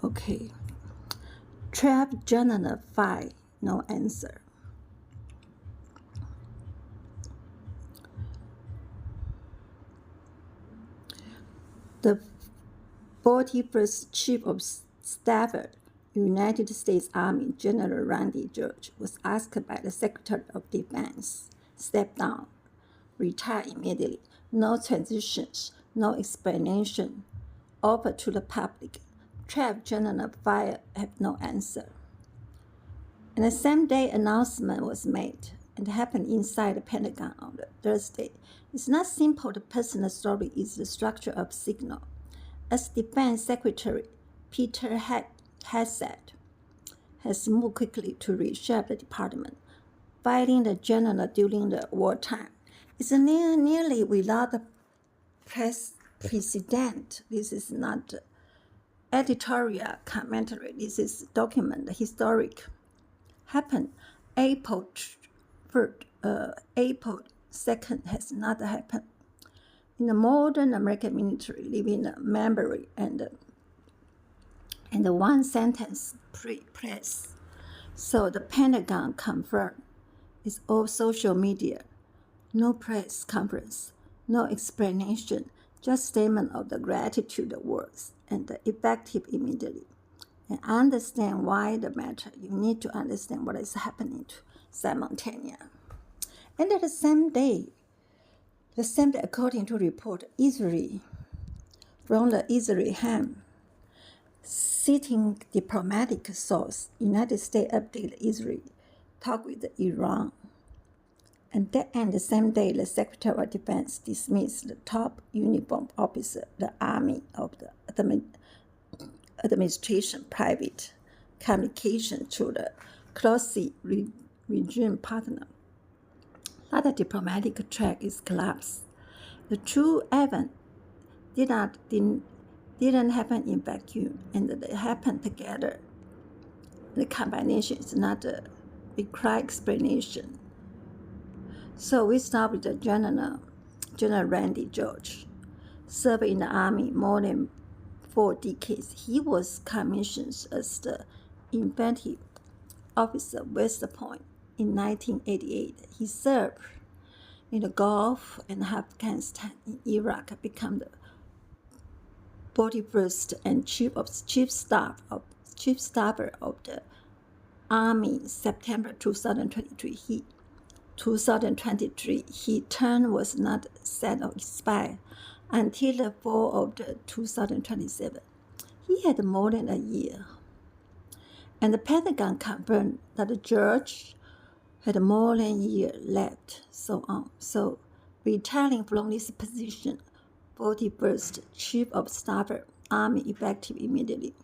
Okay. Trap General 5, no answer. The 41st Chief of Staff, United States Army General Randy George, was asked by the Secretary of Defense, step down, retire immediately, no transitions, no explanation offered to the public. Trap General 5 have no answer. And the same day announcement was made and happened inside the Pentagon on the Thursday. It's not simple. The personal story is the structure of signal. As Defense Secretary Peter Hegseth has moved quickly to reshape the department, fighting the general during the wartime. It's nearly without a precedent. This is not editorial commentary. This is document historic. Happened April 3rd, April 2nd has not happened. In the modern American military, living a memory and the one sentence press. So the Pentagon confirmed it's all social media, no press conference, no explanation, just statement of the gratitude words and the effective immediately. And understand why the matter. You need to understand what is happening to simultaneously. And at the same day, according to report, Israel, from the Israel Ham, citing diplomatic source, United States updated Israel, talk with Iran. And the same day, the Secretary of Defense dismissed the top uniformed officer, the Army of the administration private communication to the closely regime partner. That diplomatic track is collapsed. The true event didn't happen in vacuum, and they happened together. The combination is not a required explanation. So we start with the General Randy George, served in the Army more than 4 decades. He was commissioned as the inventive officer West Point in 1988. He served in the Gulf and Afghanistan, in Iraq, became the 41st and chief staffer of the Army. September 2023. His term was not set or expired until the fall of 2027. He had more than a year. And the Pentagon confirmed that the George had more than a year left, so on. So, retiring from this position, 41st Chief of Staff, Army, effective immediately.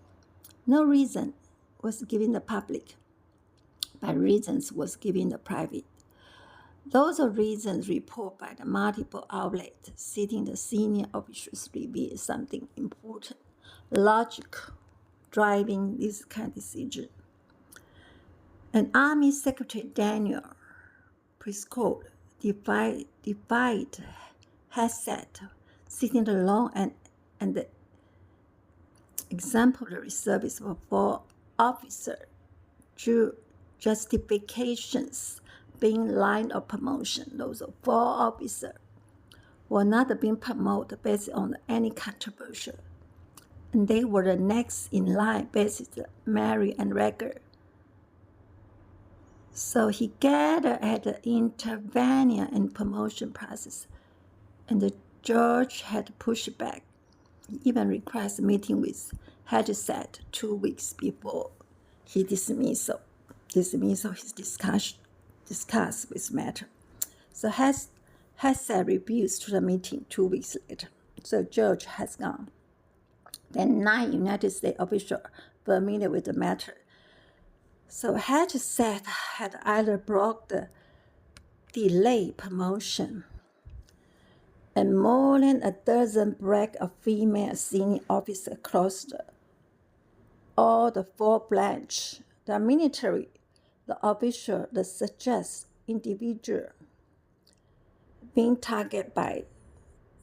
No reason was given the public, but reasons was given the private. Those are reasons reported by the multiple outlets, citing the senior officials reveal something important, logic driving this kind of decision. And Army Secretary Daniel Prescott defied Hegseth, citing the long and the exemplary service of 4 officers, justifications being line of promotion. Those 4 officers were not being promoted based on any controversy, and they were the next in line based on merit and record. So he gathered at the intervention and promotion process, and the George had pushed back. He even requested a meeting with Hegseth 2 weeks before he dismissed his discuss with matter. So Hegseth refused the meeting 2 weeks later. So George has gone. Then 9 United States officials familiar with the matter. So Hegseth had either blocked the delayed promotion, and more than a dozen black of female senior officers across all the 4 branches, the military, the official, the suggest individual being targeted by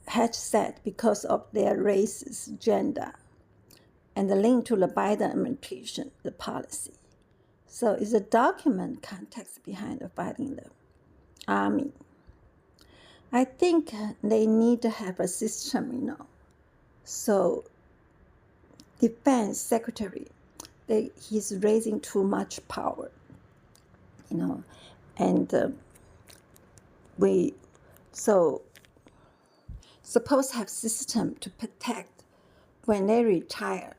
Hegseth because of their racist gender. and the link to the Biden administration, the policy. So it's a document context behind the fighting the army. I think they need to have a system, So defense secretary, he's raising too much power, and we so supposed to have system to protect when they retire.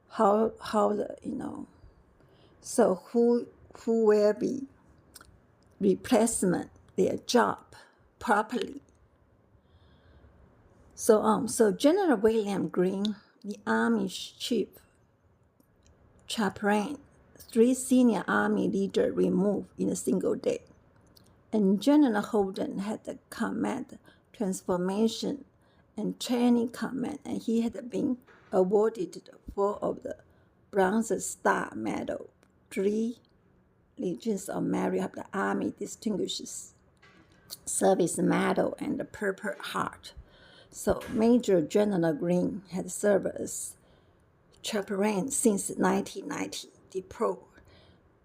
How so who will be replacement their job properly. So General William Green, the Army's chief chaplain, 3 senior Army leaders removed in a single day. And General Holden had the command transformation and training command, and he had been awarded 4 of the Bronze Star Medal, 3 Legions of Merit of the Army Distinguished Service Medal, and the Purple Heart. So Major General Green had served as chaplain since 1990, deployed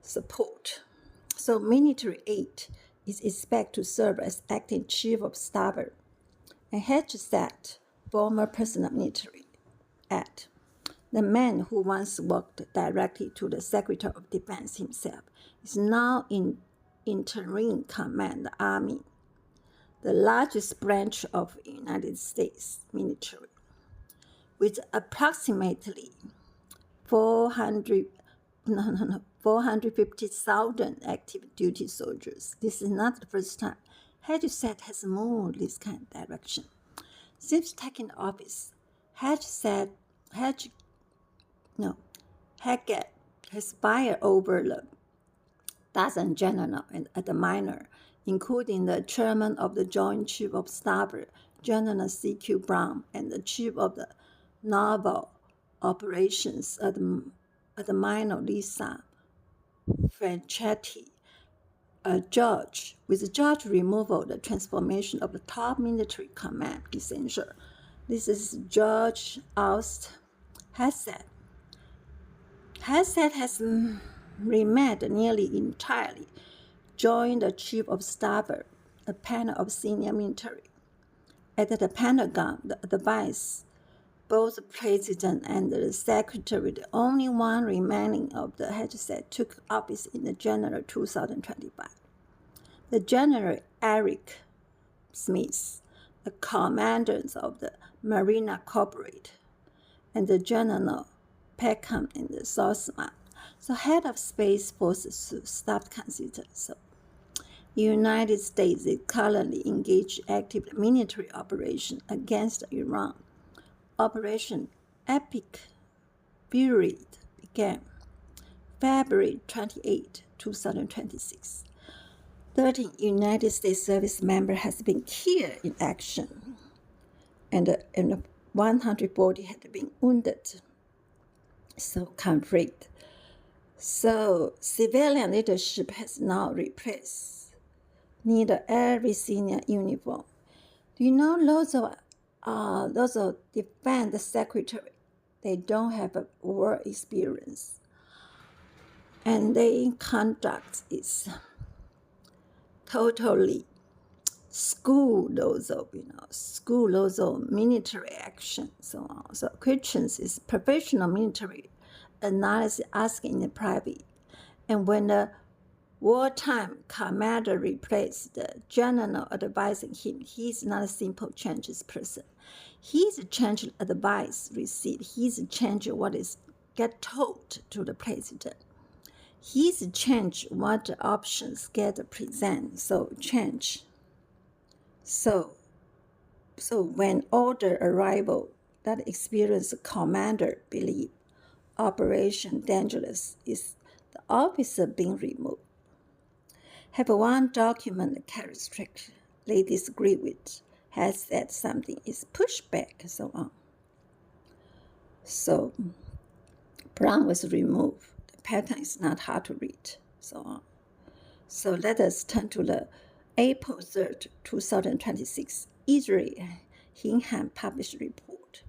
support. So military aid is expected to serve as acting chief of staff, and Hegseth, former personal military aide, the man who once worked directly to the Secretary of Defense himself, is now in interim command the Army, the largest branch of the United States military, with approximately 450,000 active duty soldiers. This is not the first time Hegseth has moved this kind of direction. Since taking office, Hegseth has fired over a dozen general and admirer, including the chairman of the Joint Chief of Staff, General C.Q. Brown, and the chief of the Naval Operations, Admiral Lisa Franchetti. With George removal, the transformation of the top military command essential. This is George oust Hegseth. Hegseth has remained nearly entirely, joined the Chief of Staff, a panel of senior military. At the Pentagon, the advice, both the President and the Secretary, the only one remaining of the Hegseth, took office in the January 2025. The General Eric Smith, the commander of the Marine Corporate, and the General Peckham and the Saltzman, so head of Space Forces, staff considered. So the United States is currently engaged in active military operation against Iran. Operation Epic Fury began February 28, 2026. 13 United States service members has been killed in action, and 140 had been wounded. So conflict. So civilian leadership has now replaced nearly every senior uniform. Do you know those of defense secretary, they don't have a war experience, and their conduct is totally school those of military action, so on. So questions is professional military analysis asking in private, and when the wartime commander replaced the general advising him, he's not a simple changes person. He's a change advice received. He's a change what is get told to the president. He's a change what the options get present. So change. So when order arrival, that experienced commander believe operation dangerous is the officer being removed. Have one document characteristic they disagree with, has said something is pushed back, so on. So Brown was removed. The pattern is not hard to read, so on. So let us turn to the April 3rd, 2026, Israel Hingham published report.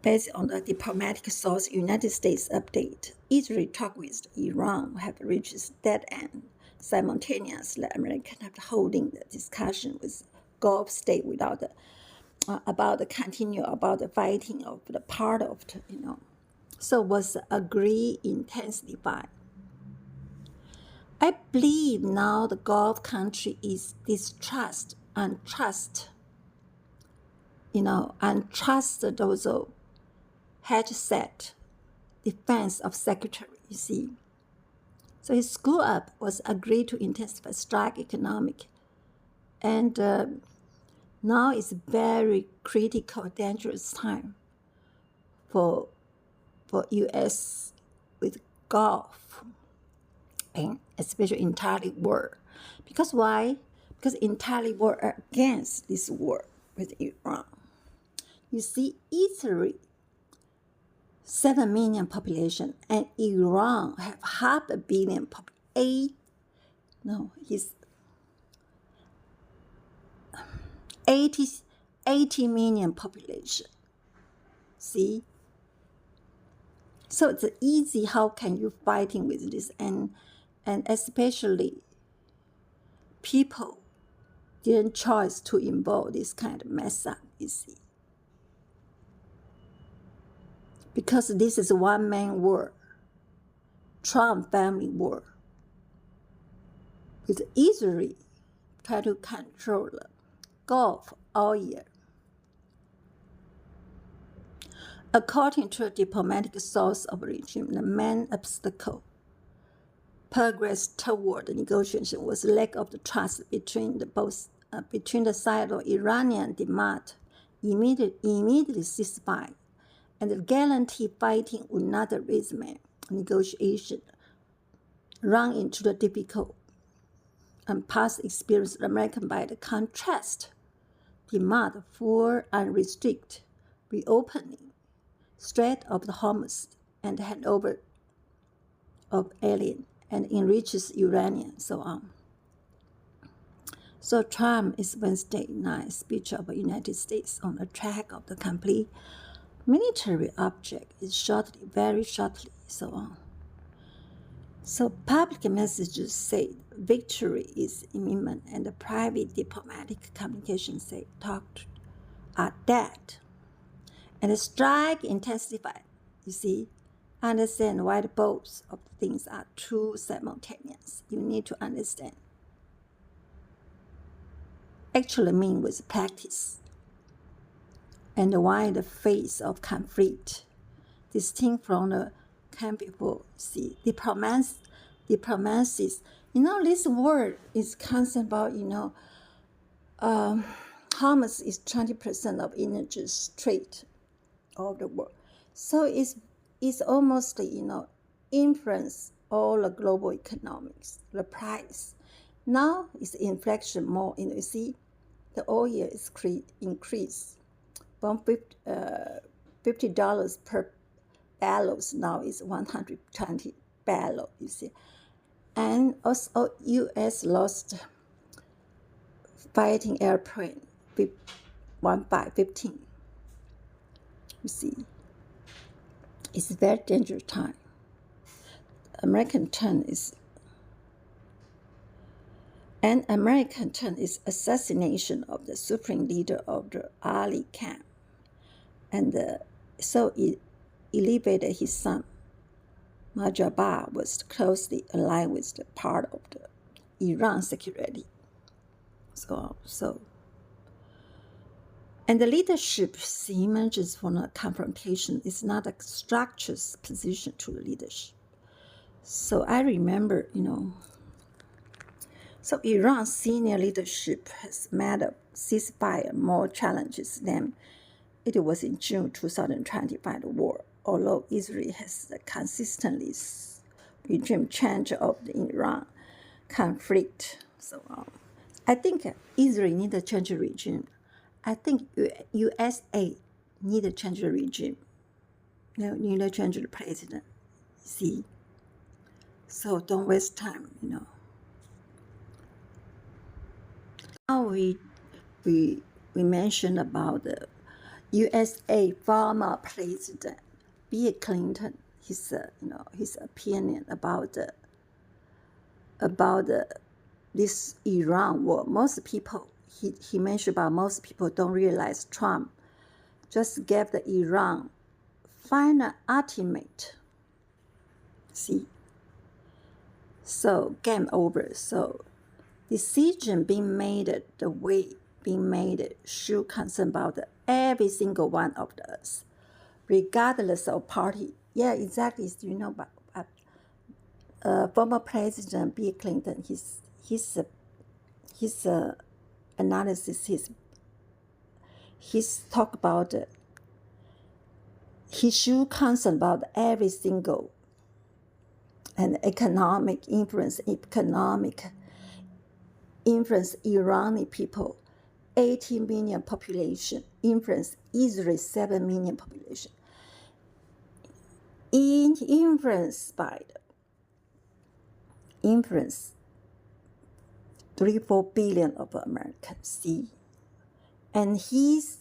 Based on the diplomatic source United States update, Israel talk with Iran have reached dead end. Simultaneously, Americans have holding the discussion with Gulf state without about the fighting of the part of the. So was agree intensify. I believe now the Gulf country is distrust and trust. And trust those headset defense of secretary. You see. So his screw up was agreed to intensify strike economic, and now it's very critical, dangerous time for U.S. with Gulf, and especially entirely war. Because why? Because entirely war against this war with Iran. You see, Israel 7 million population and Iran have 500 million he's 80 million population. See? So it's easy, how can you fighting with this? And especially people didn't choose to involve this kind of mess up, you see. Because this is one-man war, Trump family war. With Israel try to control the Gulf all year. According to a diplomatic source of regime, the main obstacle progress toward the negotiation was lack of the trust between the side of Iranian demand immediately ceasefire, and the guarantee fighting would not resume negotiation run into the difficult and past experience of American by the contrast demand for unrestricted reopening Strait of the Hormuz and handover of alien and enriches uranium, so on. So Trump is Wednesday night speech of the United States on the track of the complete military object is shortly, very shortly, so on. So public messages say victory is imminent, and the private diplomatic communications say talks are dead. And the strike intensified. You see, understand why the both of the things are true simultaneous. You need to understand. Actually mean with practice. And why the face of conflict, distinct from the can before. See, diplomacy. This word is constant about, Hamas is 20% of energy trade of the world. So it's almost, influence all the global economics, the price. Now it's inflation more, you see, the oil is increased from $50 per barrels, now is 120 barrel, you see. And also U.S. lost fighting airplane 1 by 15. You see, it's a very dangerous time. American turn is assassination of the supreme leader of the Ali camp, and so it elevated his son. Mujahid was closely aligned with the part of the Iran security. And the leadership emerges from a confrontation is not a structured position to the leadership. So I remember, so Iran's senior leadership has met a ceasefire more challenges than it was in June 2025 war, although Israel has consistently regime change of the Iran conflict. So I think Israel need to change the regime. I think USA need to change the regime. Need to change the president. See? So don't waste time, Now we mentioned about the USA former President Bill Clinton, his opinion about this Iran war. Most people, he mentioned about most people don't realize Trump just gave the Iran final ultimate. See, so game over. So decision being made, the way being made should concern about every single one of us, regardless of party. Yeah, exactly. You know, but former President Bill Clinton, his analysis, his talk about he should concern about every single and economic influence Iranian people, 18 million population, influence Israel 7 million population, influence 3-4 billion of Americans. See, and his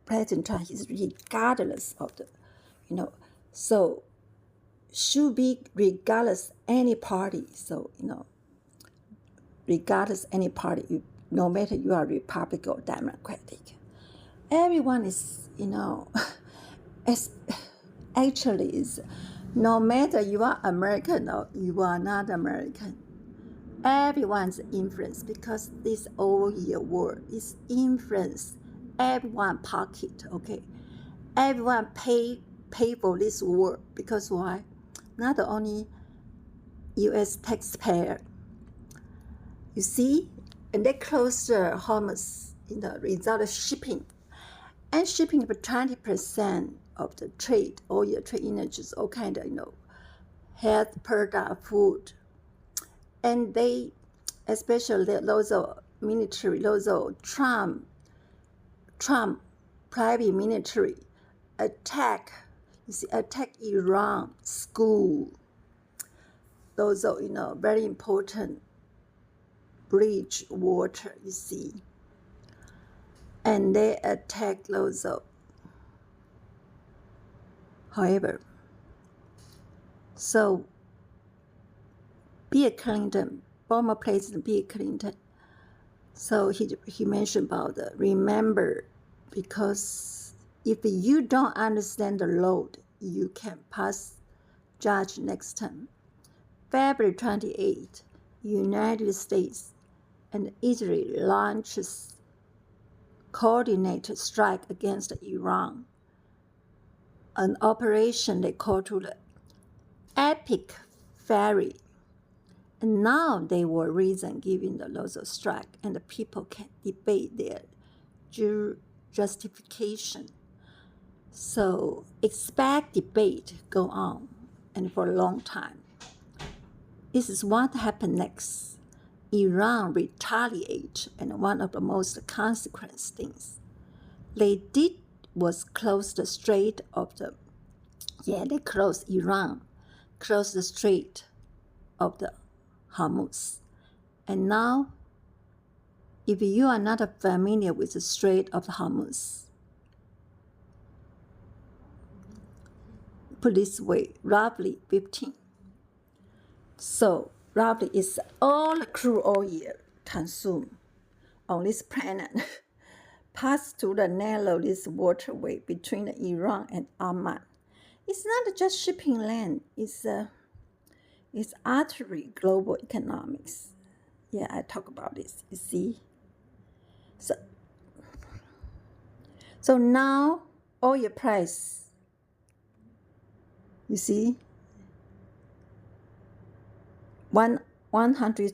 President Trump is regardless of the, so should be regardless any party. So regardless any party, no matter you are Republican or Democratic, everyone is actually is, no matter you are American or you are not American, everyone's influence, because this all-year war is influence everyone pocket. Okay, everyone pay for this war, because why? Not only U.S. taxpayer. You see, and they closed the Hormuz in the result of shipping, and shipping for 20% of the trade, oil, trade, energies, all kind of health product, food, and they, especially those of military, those of Trump private military attack Iran school. Those are very important bridge water, you see, and they attack those of. However, so Bill Clinton, former President Bill Clinton, so he mentioned about remember, because if you don't understand the load, you can pass judge next time. February 28, United States and Israel launches coordinated strike against Iran, an operation they call to the Epic Ferry. And now they were reason giving the laws of strike, and the people can debate their justification. So expect debate go on, and for a long time. This is what happened next. Iran retaliate, and one of the most consequent things they did was close the Strait of the, they closed Iran, closed the Strait of the Hormuz. And now, if you are not familiar with the Strait of the Hormuz, put this way, roughly 15. So roughly it's all the crude oil consumed on this planet pass through the narrow this waterway between Iran and Oman. It's not just shipping land, it's artery global economics. Yeah, I talk about this, you see. So now oil price, you see, 100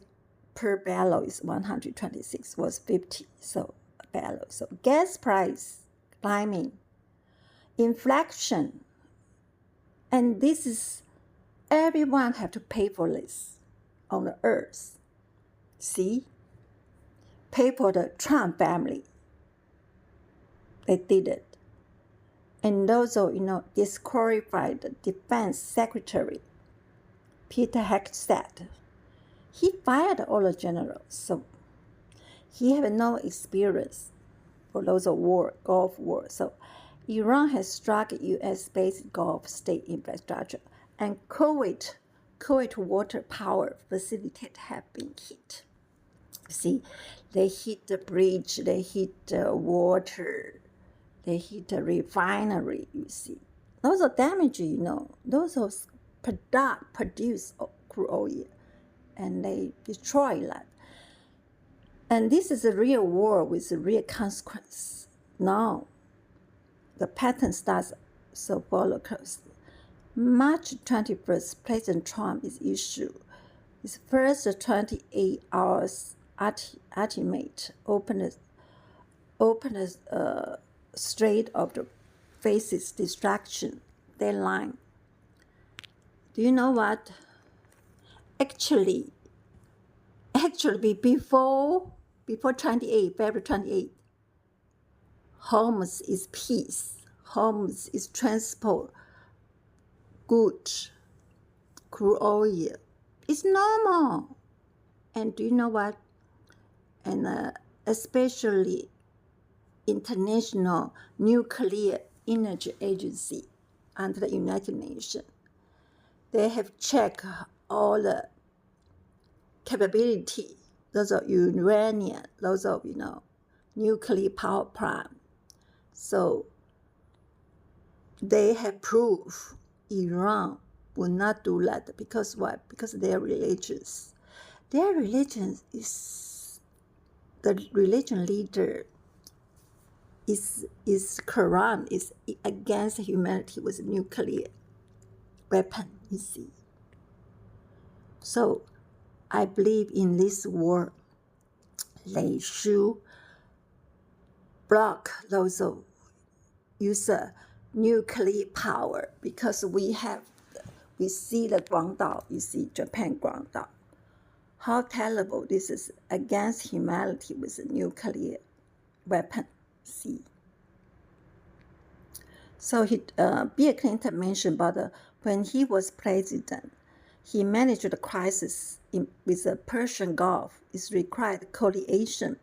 per barrel is 126, was 50 so a barrel. So gas price climbing, inflation, and this is everyone have to pay for this on the earth. See, pay for the Trump family. They did it, and also disqualified the Defense Secretary Peter Hegseth. He fired all the generals, so he had no experience for those of war, Gulf War. So Iran has struck U.S.-based Gulf state infrastructure, and Kuwait water power facilities have been hit. See, they hit the bridge, they hit the water, they hit the refinery, you see. Those are damage, Those are produce crude oil, and they destroy that. And this is a real war with a real consequence. Now, the pattern starts so follow closely. March 21st, President Trump is issued his first 28 hours ultimate open Strait of the faces destruction deadline. Do you know what? Actually, before February 28, Hormuz is peace. Hormuz is transport, goods, crude oil. It's normal. And do you know what? And especially International Nuclear Energy Agency under the United Nations, they have checked all the capability, those of uranium, those of, nuclear power plant. So they have proof Iran will not do that. Because what? Because their religions. Their religion is, the religion leader is Quran, is against humanity with nuclear weapon, you see. So I believe in this war, they should block those who use nuclear power, because we see the Guangdao, you see Japan Guangdao. How terrible this is against humanity with a nuclear weapon, see. So Bill Clinton mentioned about when he was president, he managed the crisis with the Persian Gulf. It required coalition,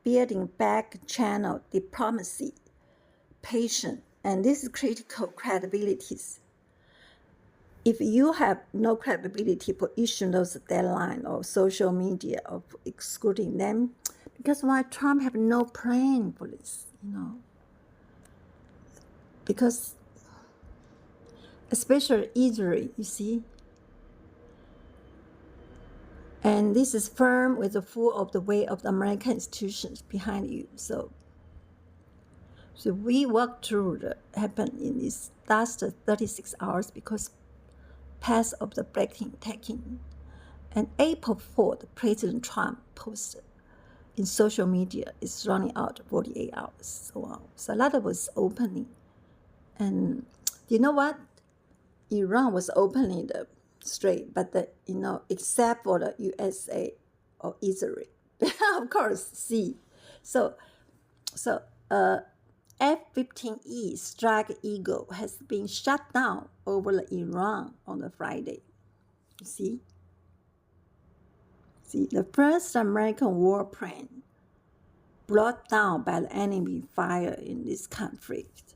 building back channel diplomacy, patience, and this is critical credibilities. If you have no credibility for issuing those deadlines or social media of excluding them, because why Trump have no plan for this, Because especially Israel, you see. And this is firm with the full of the weight of the American institutions behind you. So we walked through the happened in this last 36 hours because path of the breathtaking. And April 4th, President Trump posted in social media is running out 48 hours. So a lot of was opening. And you know what? Iran was opening the strait, but except for the USA or Israel, of course, see. So F-15E Strike Eagle has been shot down over Iran on the Friday. You see? See, the first American warplane brought down by the enemy fire in this conflict.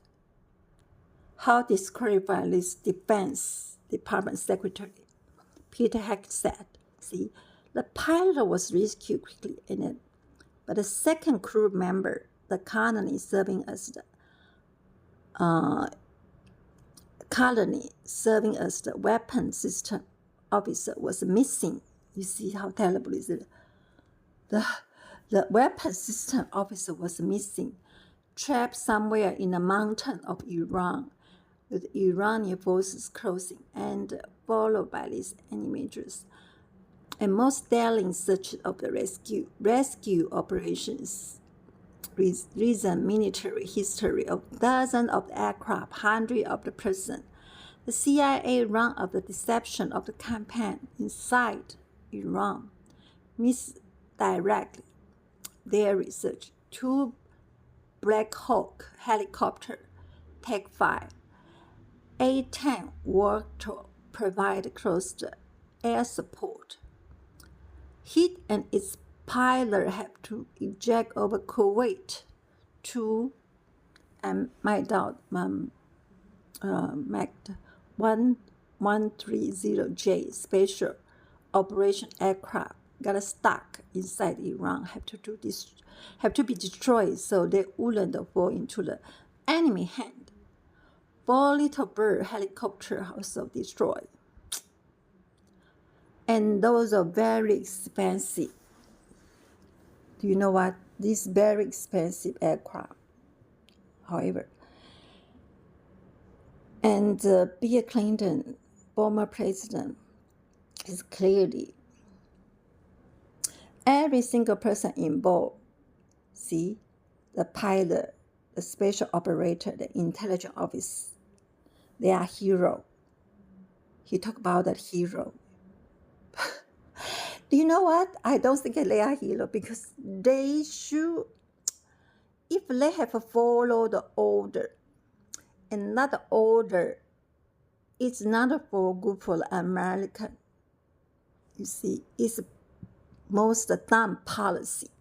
How disqualified this Defense Department Secretary Peter Heck said, see, the pilot was rescued quickly in it, but the second crew member, the colonel serving as the weapon system officer, was missing. You see how terrible is it? The weapon system officer was missing, trapped somewhere in the mountain of Iran, with Iranian forces closing and followed by these enemies. And most daring search of the rescue operations, recent military history of dozens of aircraft, hundreds of the persons. The CIA ran of the deception of the campaign inside Iran, misdirect their research. 2 Black Hawk helicopters take fire. A-10 worked to provide close air support. Hit and its pilot have to eject over Kuwait to and MAC 1130J special operation aircraft got stuck inside Iran, have to be destroyed so they wouldn't fall into the enemy hand. 4 Little Bird helicopter also destroyed. And those are very expensive. Do you know what? This very expensive aircraft. However, and Bill Clinton, former president, is clearly every single person involved. See, the pilot, the special operator, the intelligence office, they are hero. He talked about that hero. Do you know what? I don't think they are hero because they should, if they have followed the order, and that order is not for good for the American. You see, it's most dumb policy.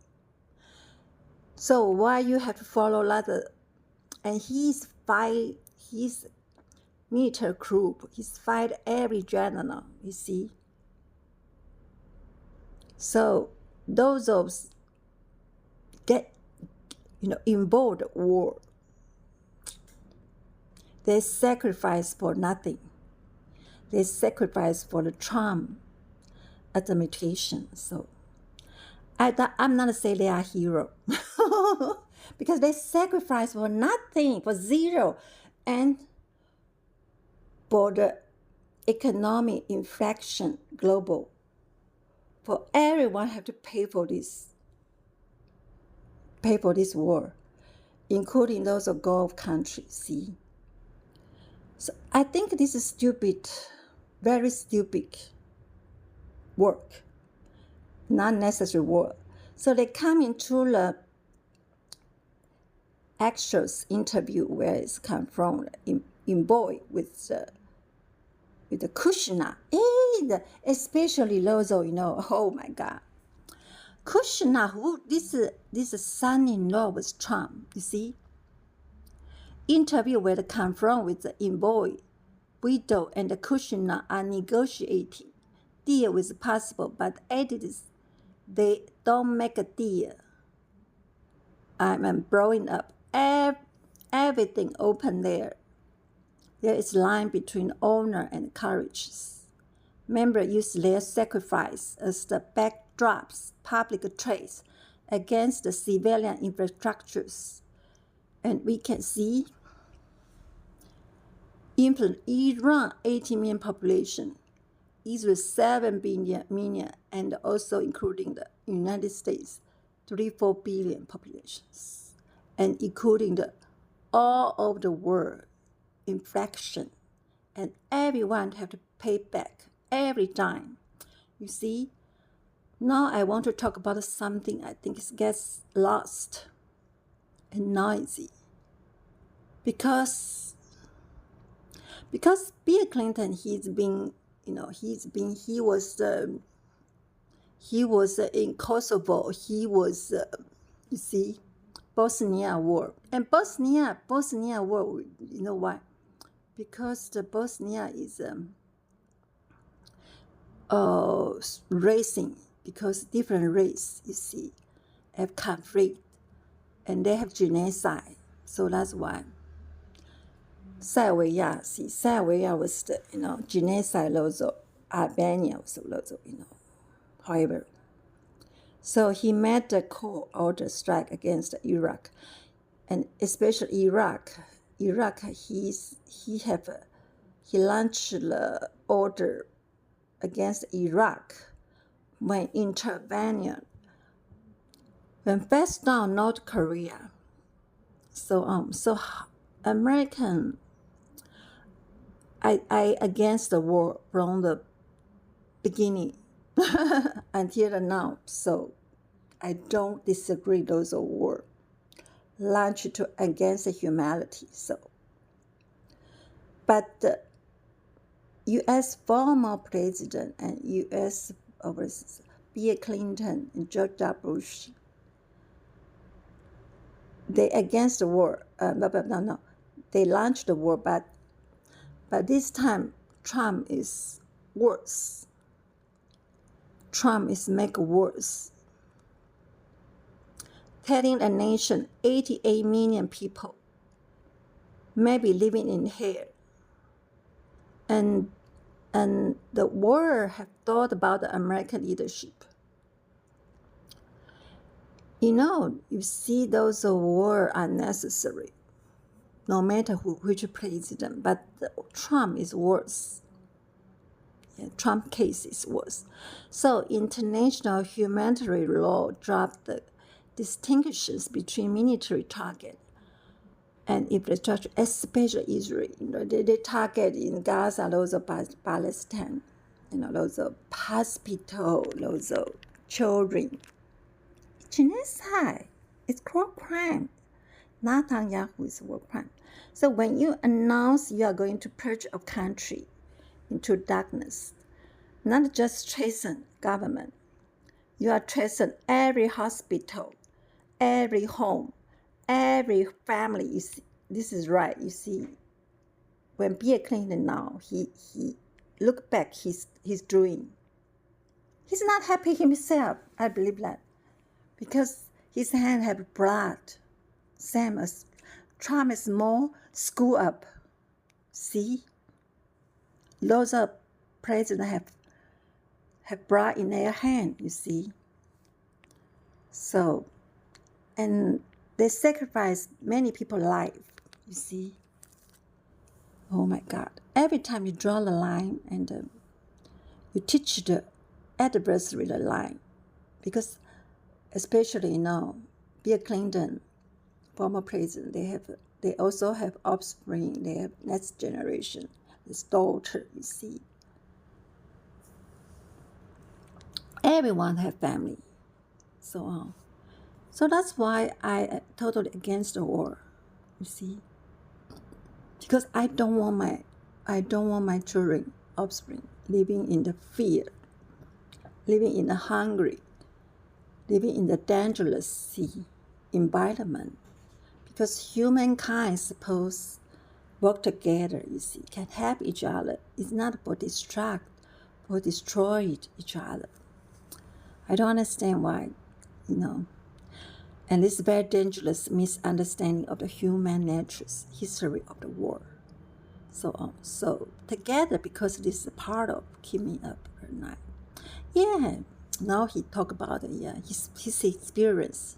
So why you have to follow that? And his military group, he's fight every general, you see. So those of get involved in war, they sacrifice for nothing. They sacrifice for the Trump administration. So I'm not saying they are hero because they sacrifice for nothing, for zero, and for the economic inflation global. For everyone have to pay for this war, including those of Gulf countries. See, so I think this is stupid, very stupid work, not necessary work. So they come into the actors interview where it's come from in boy with the Kushner, and especially those, oh my God, Kushner, who this son-in-law with Trump, you see, interview where they come from with the envoy, widow, and the Kushner are negotiating deal with possible, but editors, they don't make a deal. I'm blowing up everything open there. There is line between honor and courage. Members use their sacrifice as the backdrops, public trades against the civilian infrastructures. And we can see Iran 18 million population, Israel 7 million, and also including the United States 3-4 billion populations, and including the all over the world infraction, and everyone have to pay back every time. You see, now I want to talk about something I think it gets lost and noisy because Bill Clinton, he was in Kosovo, he was you see, Bosnia war, and Bosnia war, you know why? Because the Bosnia is racing, because different race, you see, have conflict and they have genocide. So that's why Serbia was the genocide also, Albania was also, however. So he made the cold order strike against Iraq, and especially Iraq, he launched the order against Iraq when intervened, when faced down North Korea. So American, I against the war from the beginning until now. So I don't disagree those war launched against humanity. So, but the U.S. former president and U.S. Bill Clinton and George W. Bush, they against the war. No. They launched the war, but this time Trump is worse. Trump is make worse. Telling a nation 88 million people may be living in hell. And the world have thought about the American leadership. You see those wars are necessary, no matter which president, but Trump is worse. Yeah, Trump case is worse. So international humanitarian law dropped the distinctions between military target and infrastructure, especially Israel. They target in Gaza, those of Palestine, those of hospital, those of children. Genocide. It's war crime. Netanyahu is war crime. So when you announce you are going to purge a country into darkness, not just treason government, you are treason every hospital, every home, every family. You see, this is right. You see, when Bill Clinton now, he look back, he's doing. He's not happy himself. I believe that, because his hand have blood, same as Trump is more screw up. See, lots of presidents have blood in their hand. You see, so, and they sacrifice many people's life. You see, oh my God! Every time you draw the line and you teach the adversary the line, because especially Bill Clinton, former president, they also have offspring. They have next generation, his daughter. You see, everyone have family, so on. So that's why I am totally against the war. You see, because I don't want my children, offspring, living in the fear, living in the hungry, living in the dangerous environment. Because humankind is supposed work together, you see, can help each other. It's not for distract or destroy each other. I don't understand why, and this very dangerous misunderstanding of the human nature's history of the war. So on. So together, because this is part of Keep Me Up at Night. Yeah, now he talk about his experience.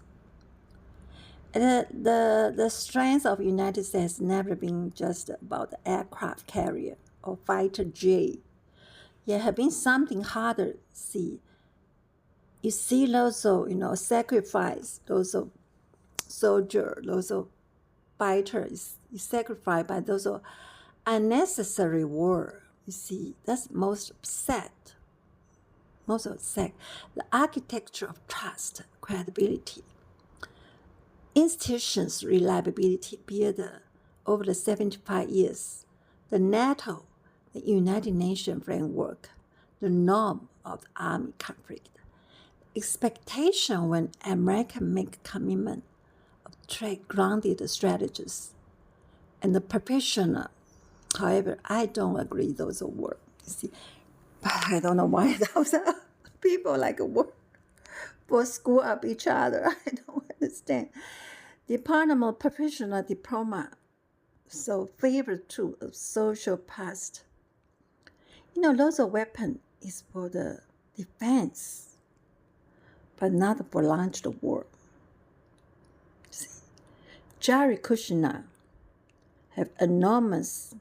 The strength of United States has never been just about the aircraft carrier or fighter jet. Yeah, have been something harder. You see those of sacrifice, those of soldier, those of fighters, sacrificed by those of unnecessary war. You see, that's most sad. The architecture of trust, credibility, institutions' reliability built over the 75 years, the NATO, the United Nations framework, the norm of the army conflict, expectation when America make commitment of trade-grounded strategies, and the professional. However, I don't agree those words. You see, but I don't know why those people work for screw up each other. I don't understand. Department of Professional Diploma, so favorite tool of social past. Those of weapon is for the defense, but not for launch the war. See, Jared Kushner have enormous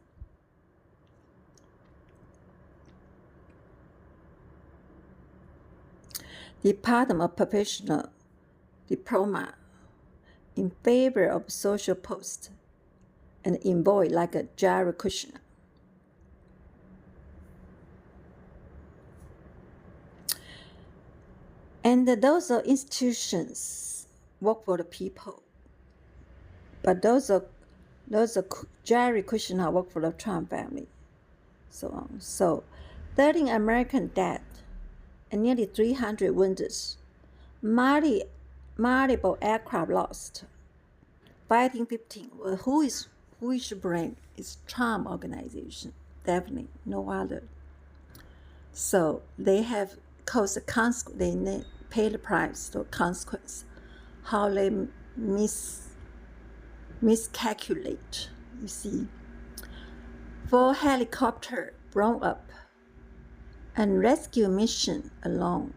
Department of Professional Diploma in favor of social post and envoy like a Jared Kushner. And those are institutions work for the people, but those are Jared Kushner work for the Trump family, so on. So 13 American dead and nearly 300 wounded, multiple aircraft lost. Fighting 15. Well, which brand is Trump organization? Definitely no other. So they have caused the consequence. They pay the price or consequence. How they miscalculate. You see, 4 helicopter blown up, and rescue mission alone.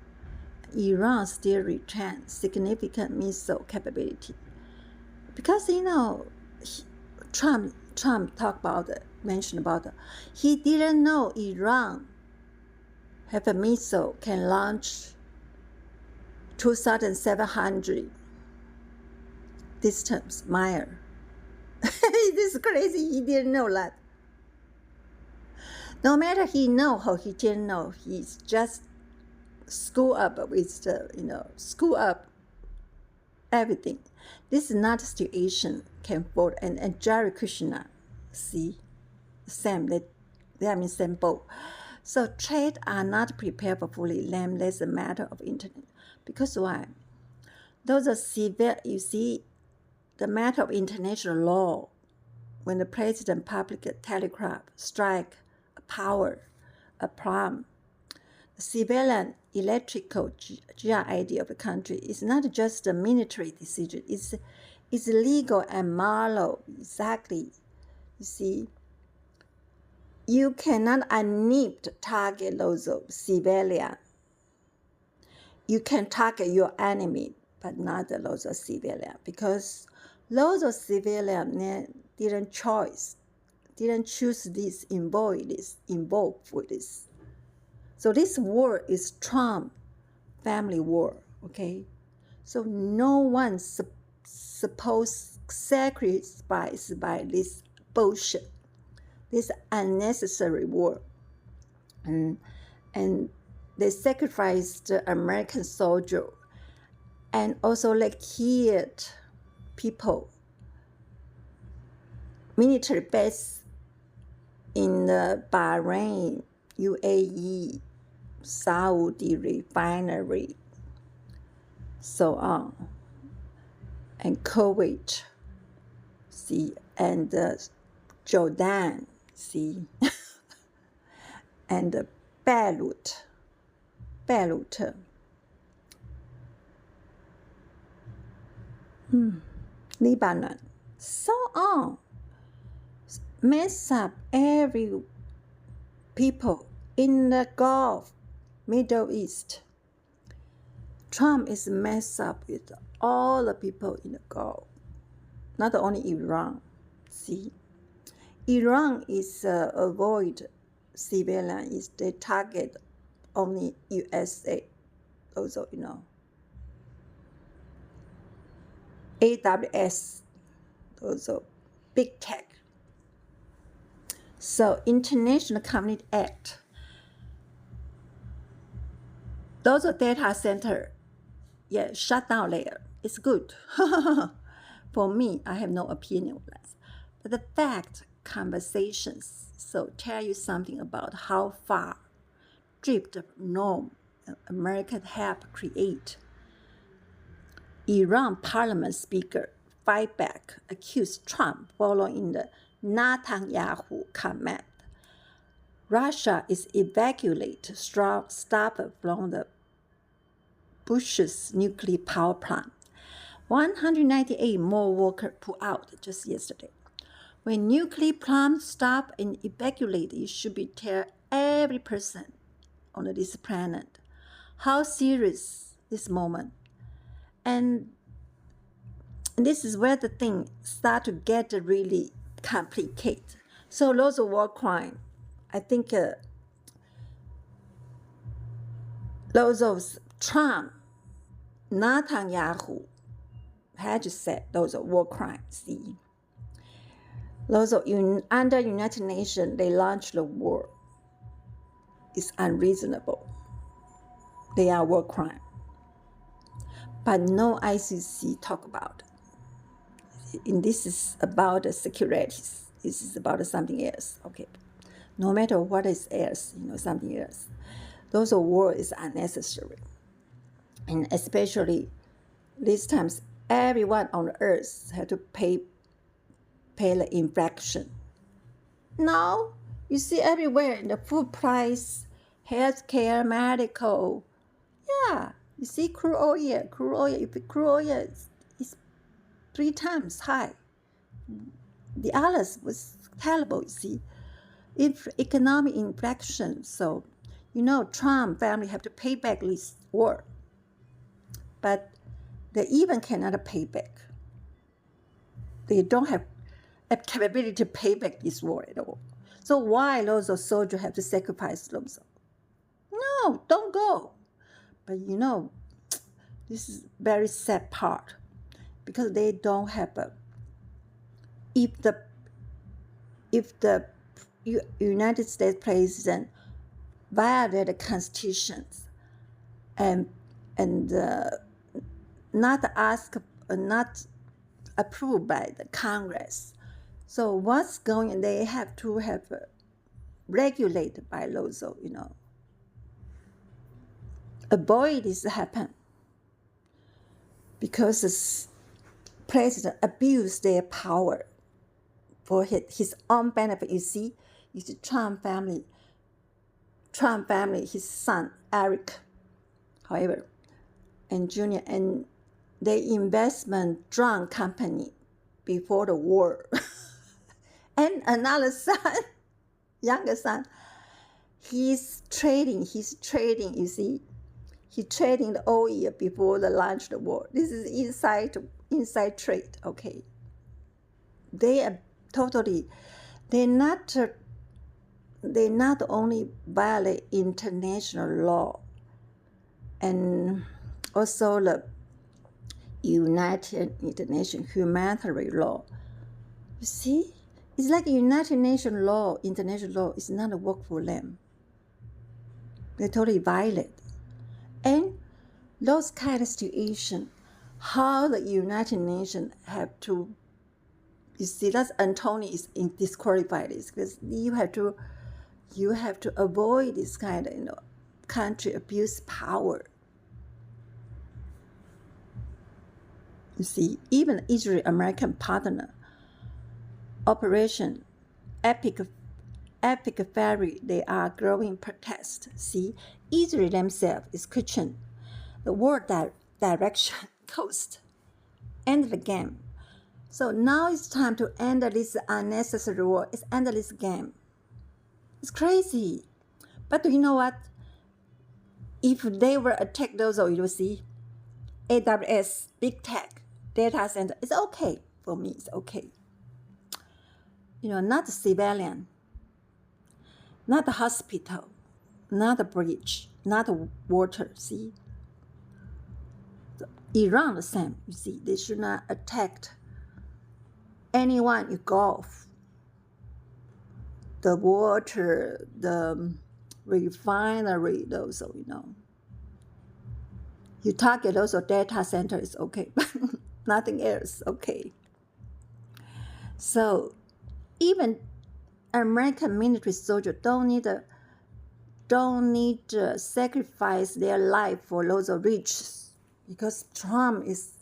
Iran still retains significant missile capability. Because Trump mentioned about he didn't know Iran have a missile can launch 2,700 distance mile. This is crazy. He didn't know that. No matter he know or he didn't know, he's just school up with school up everything. This is not a situation can afford. And Jared Kushner, see, same, they mean same boat. So trade are not prepared for fully land. That's a matter of internet. Because why? Those are severe, you see, the matter of international law, when the president public telegraph strike a power, a plumb, the civilian electrical GRID of the country is not just a military decision, it's legal and moral. Exactly. You see, you cannot unnipped target those civilian. You can target your enemy, but not those of civilian, because those of civilian didn't choose this, involved with this. So this war is Trump family war, okay? So no one supposed sacrificed by this bullshit, this unnecessary war. And they sacrificed the American soldier, and also they killed people, military base in the Bahrain, UAE, Saudi refinery, so on, and Kuwait, see, and Jordan, see, and Beirut, Lebanon, so on. Mess up every people in the Gulf, Middle East. Trump is messed up with all the people in the Gulf, not only Iran. See, Iran is avoid civilian, is they target only USA. Also, AWS, also big tech. So International Community Act, those are data center, shut down there. It's good. For me, I have no opinion on that. But the fact, conversations, so tell you something about how far drift norm America have create. Iran parliament speaker fight back, accused Trump following the Netanyahu command. Russia is evacuate stuff from the Bush's nuclear power plant. 198 more workers pulled out just yesterday. When nuclear plants stop and evacuate, it should be tell every person on this planet how serious this moment. And this is where the thing start to get really complicated. So those are war crime. I think those of Trump, Netanyahu had just said those are war crimes. See, those are under United Nations, they launched the war. It's unreasonable. They are war crime. But no ICC talk about it. And this is about the security. This is about something else. Okay. No matter what is else, something else. Those war is unnecessary. And especially these times, everyone on earth had to pay the inflation. Now, you see everywhere the food price, healthcare, medical. Yeah, you see crude oil. If crude oil is 3 times high, the others was terrible, you see. If economic inflation, so Trump family have to pay back this war, but they even cannot pay back. They don't have a capability to pay back this war at all. So why those soldiers have to sacrifice themselves? No, don't go. But this is very sad part, because they don't have a. If the United States president violated the Constitution and not approved by the Congress, so what's going on? They have to have regulated by those, avoid this happen, because the president abused their power for his own benefit. You see Trump family, his son Eric, however, and Junior, and their investment drone company before the war. And another son, younger son, he's trading, you see. He trading the oil before the launch of the war. This is inside trade, okay. They are totally, they not only violate international law and also the United Nations humanitarian law. You see, it's like United Nations law, international law is not a work for them. They totally violate. And those kind of situations, how the United Nations have to, you see, that's Anthony is disqualified this, because you have to avoid this kind of country abuse power. You see, even Israel-American partner Operation Epic Ferry, they are growing protest. See, Israel themselves is questioning the war direction coast. End the game. So now it's time to end this unnecessary war. It's end this game. It's crazy. But you know what? If they were attacked those, you see, AWS, big tech, data center, it's okay. For me, it's okay. Not the civilian, not the hospital, not the bridge, not the water, see? Iran the same, you see, they should not attack anyone in Gulf. The water, the refinery, those, You target those data center is okay, but nothing else, okay. So even American military soldiers don't need to sacrifice their life for those rich, because Trump is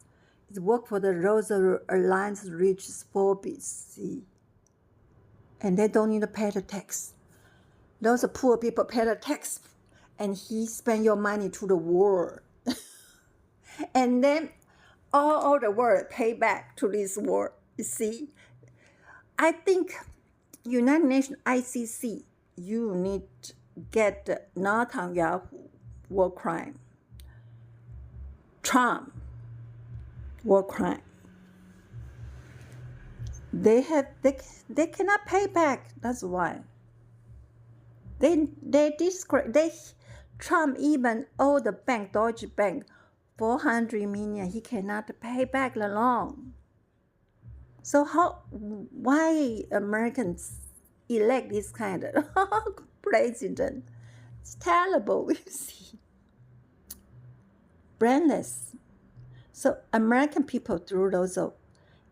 work for the Rose Alliance rich phobies, see, and they don't need to pay the tax. Those poor people pay the tax, and he spend your money to the war, and then all the world pay back to this war. You see, I think United Nations ICC, you need to get Netanyahu war crime, Trump war crime. They cannot pay back. That's why Trump even owe the bank, Deutsche Bank, $400 million. He cannot pay back the loan. So why Americans elect this kind of president? It's terrible, you see. Brainless. So American people, through those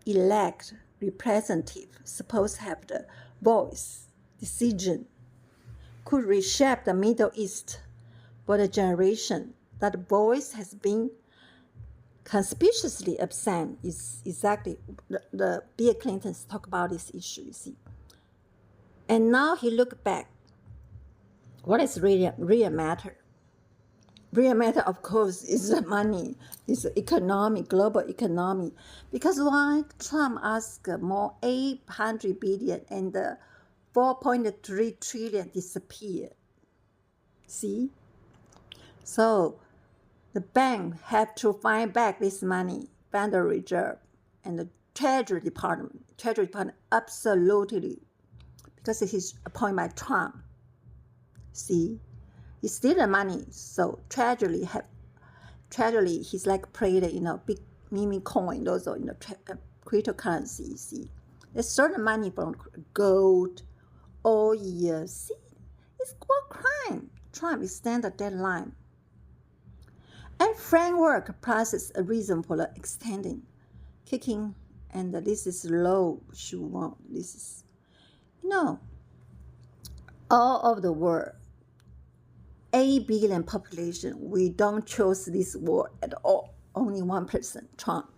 elect representative, supposed to have the voice, decision, could reshape the Middle East for the generation that voice has been conspicuously absent is exactly the Bill Clintons talk about this issue, you see. And now he look back. What is real matter? Real matter, of course, is the money, is the economy, global economy. Because why Trump asked more 800 billion and the 4.3 trillion disappeared. See? So the bank have to find back this money, Federal Reserve, and the Treasury Department. Treasury Department absolutely, because it is appointed by Trump. See? He steal the money, so Treasury, he's like played, big meme coin, those are, cryptocurrency, see. They stole the money from gold, oil, see. It's war crime. Trump extend the deadline. And framework process a reason for the extending, kicking, and this is low, this is, all of the world, 8 billion population, we don't choose this war at all. Only one person, Trump.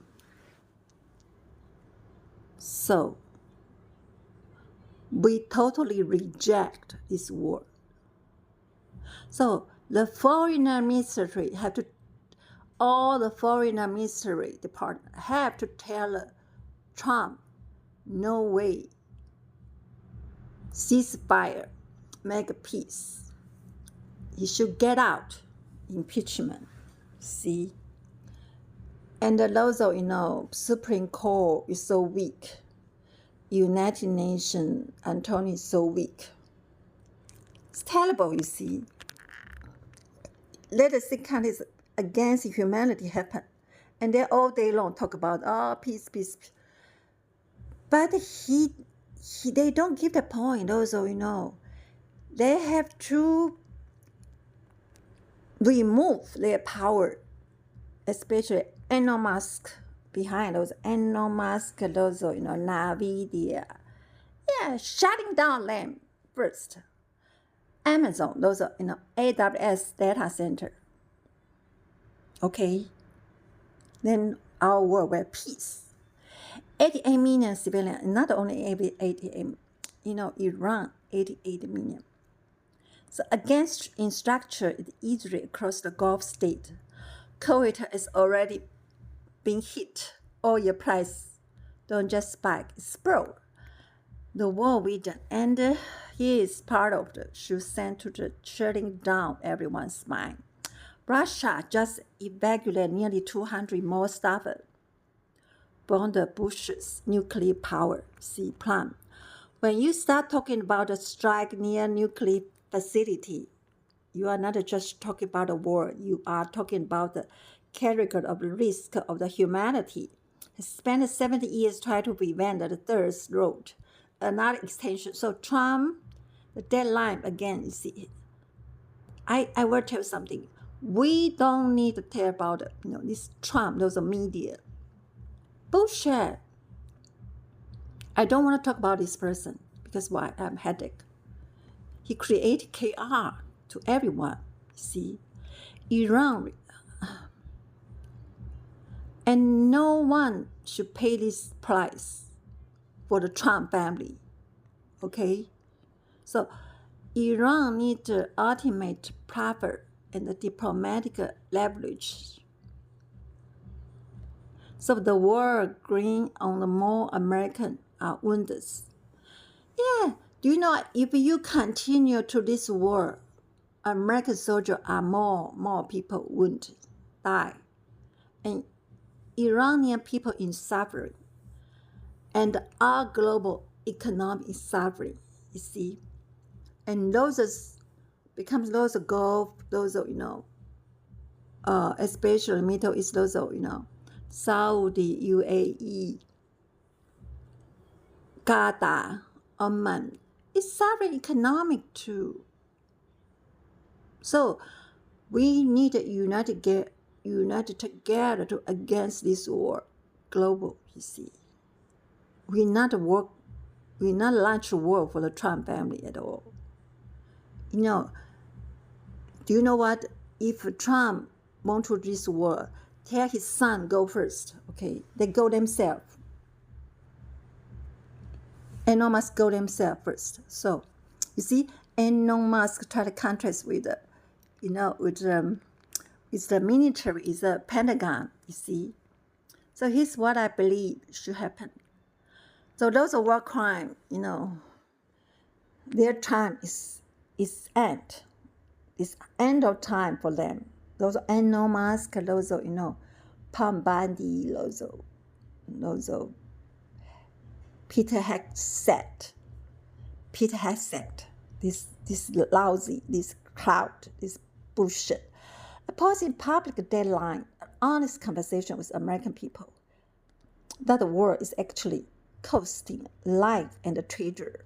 So we totally reject this war. So the foreign ministry all the foreign ministry department have to tell Trump, no way, ceasefire, make peace. He should get out, impeachment, see. And also, Supreme Court is so weak. United Nations, Antonio is so weak. It's terrible, you see. Let us see countries against humanity happen. And they all day long talk about, peace, peace, peace. But they don't give the point also, They have to remove their power, especially Elon Musk behind those Elon Musk, those NVIDIA, shutting down them first. Amazon, those are AWS data center. Okay, then our world will peace. 88 million civilians, not only 88, Iran, 88 million. So against in structure, it's easily across the Gulf state. Kuwait is already being hit. Oil price don't just spike, it's explode. The war region, and he is part of the should send to the shutting down everyone's mind. Russia just evacuated nearly 200 more staff from the Bush's nuclear power plant. When you start talking about a strike near nuclear facility, you are not just talking about a war, you are talking about the character of the risk of the humanity. He spent 70 years trying to prevent the third road, another extension. So Trump, the deadline again, you see, I will tell you something. We don't need to tell about this Trump, those are media. Bullshit. I don't want to talk about this person because why? I'm headache. He created KR to everyone. See, Iran, and no one should pay this price for the Trump family. Okay, so Iran needs the ultimate profit and the diplomatic leverage. So the world green on the more American are wounded. Yeah, do you know if you continue to this war, American soldiers are more people wounded, die, and Iranian people in suffering, and our global economy is suffering. You see, and those becomes those Gulf, those especially Middle East, those Saudi, UAE, Qatar, Oman, it's suffering economic too. So we need to united together to against this war, global. You see, we not launch a war for the Trump family at all. Do you know what? If Trump wants to this war, tell his son go first. Okay, they go themselves. Elon Musk go themselves first. So, you see, Elon Musk try to contrast with, it's the military, it's the Pentagon. You see, so here's what I believe should happen. So those are war crime. Their time is end. It's end of time for them. Those are Elon Musk, those are Palm Bundy, those are Peter Hegseth. This lousy, this cloud, this bullshit. Opposing public deadline, an honest conversation with American people that the war is actually costing life and treasure,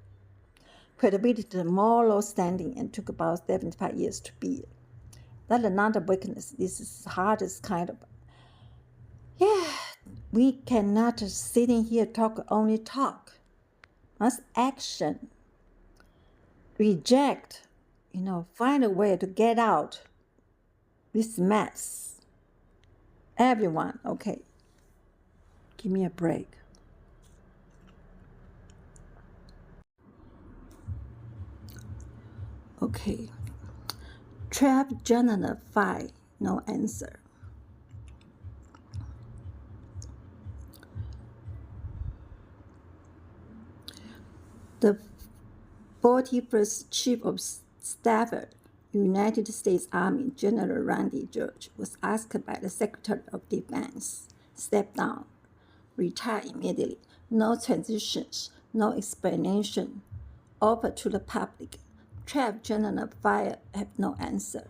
credibility, moral standing, and took about 75 years to build. That's another weakness. This is the hardest kind of. We cannot just sitting here only talk. That's action. Reject, find a way to get out this mess. Everyone, okay. Give me a break. Okay. Trap General 5, no answer. The 41st Chief of Staff, United States Army General Randy George, was asked by the Secretary of Defense, step down, retire immediately, no transitions, no explanation offered to the public. Trap General 5 have no answer.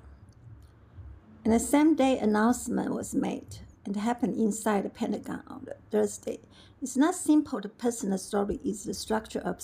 And the same day announcement was made and happened inside the Pentagon on the Thursday. It's not simple. The personal story is the structure of